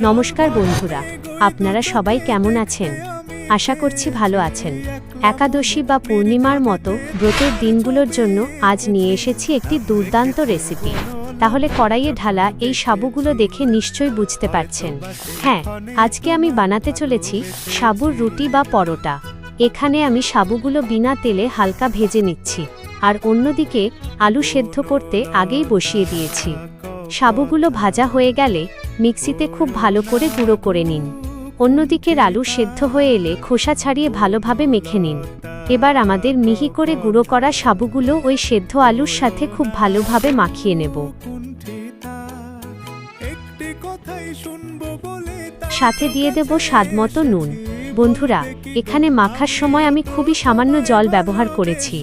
নমস্কার বন্ধুরা, আপনারা সবাই কেমন আছেন? আশা করছি ভালো আছেন। একাদশী বা পূর্ণিমার মতো ব্রতের দিনগুলোর জন্য আজ নিয়ে এসেছি একটি দুর্দান্ত রেসিপি। তাহলে কড়াইয়ে ঢালা এই সাবুগুলো দেখে নিশ্চয়ই বুঝতে পারছেন। হ্যাঁ, আজকে আমি বানাতে চলেছি সাবুর রুটি বা পরোটা। এখানে আমি সাবুগুলো বিনা তেলে হালকা ভেজে নিচ্ছি, আর অন্যদিকে আলু সেদ্ধ করতে আগেই বসিয়ে দিয়েছি। সাবুগুলো ভাজা হয়ে গেলে মিক্সিতে খুব ভালো করে গুঁড়ো করে নিন। অন্যদিকে আলু সেদ্ধ হয়ে এলে খোসা ছাড়িয়ে ভালোভাবে মেখে নিন। এবার আমাদের মিহি করে গুঁড়ো করা সাবুগুলো ওই সেদ্ধ আলুর সাথে খুব ভালোভাবে মাখিয়ে নেব। সাথে দিয়ে দেব স্বাদমতো নুন। বন্ধুরা, এখানে মাখার সময় আমি খুবই সামান্য জল ব্যবহার করেছি।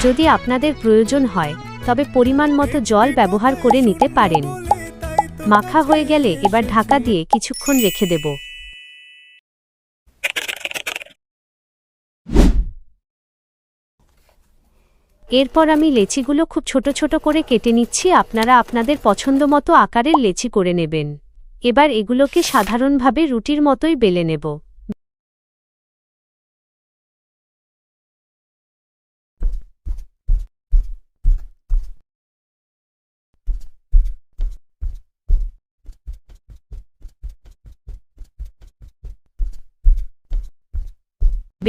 যদি আপনাদের প্রয়োজন হয় তবে পরিমাণ মতো জল ব্যবহার করে নিতে পারেন। মাখা হয়ে গেলে এবার ঢাকা দিয়ে কিছুক্ষণ রেখে দেব। এরপর আমি লেচিগুলো খুব ছোট ছোট করে কেটে নিচ্ছি। আপনারা আপনাদের পছন্দমতো আকারের লেচি করে নেবেন। এবার এগুলোকে সাধারণভাবে রুটির মতোই বেলে নেব।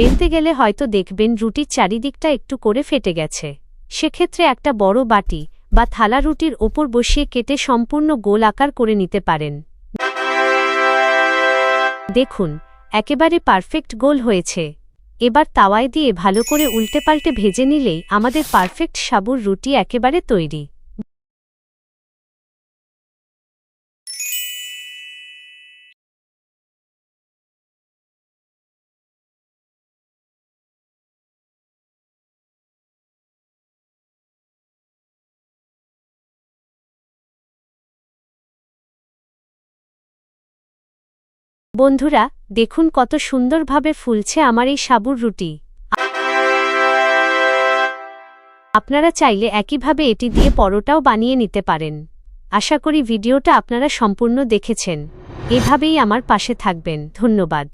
বেলতে গেলে হয়তো দেখবেন রুটির চারিদিকটা একটু করে ফেটে গেছে। সেক্ষেত্রে একটা বড় বাটি বা থালা রুটির ওপর বসিয়ে কেটে সম্পূর্ণ গোল আকার করে নিতে পারেন। দেখুন, একেবারে পারফেক্ট গোল হয়েছে। এবার তাওয়ায় দিয়ে ভালো করে উল্টে পাল্টে ভেজে নিলেই আমাদের পারফেক্ট সাবুর রুটি একেবারে তৈরি। বন্ধুরা, দেখুন কত সুন্দরভাবে ফুলছে আমার এই সাবুর রুটি। আপনারা চাইলে একইভাবে এটি দিয়ে পরোটাও বানিয়ে নিতে পারেন। আশা করি ভিডিওটা আপনারা সম্পূর্ণ দেখেছেন। এভাবেই আমার পাশে থাকবেন। ধন্যবাদ।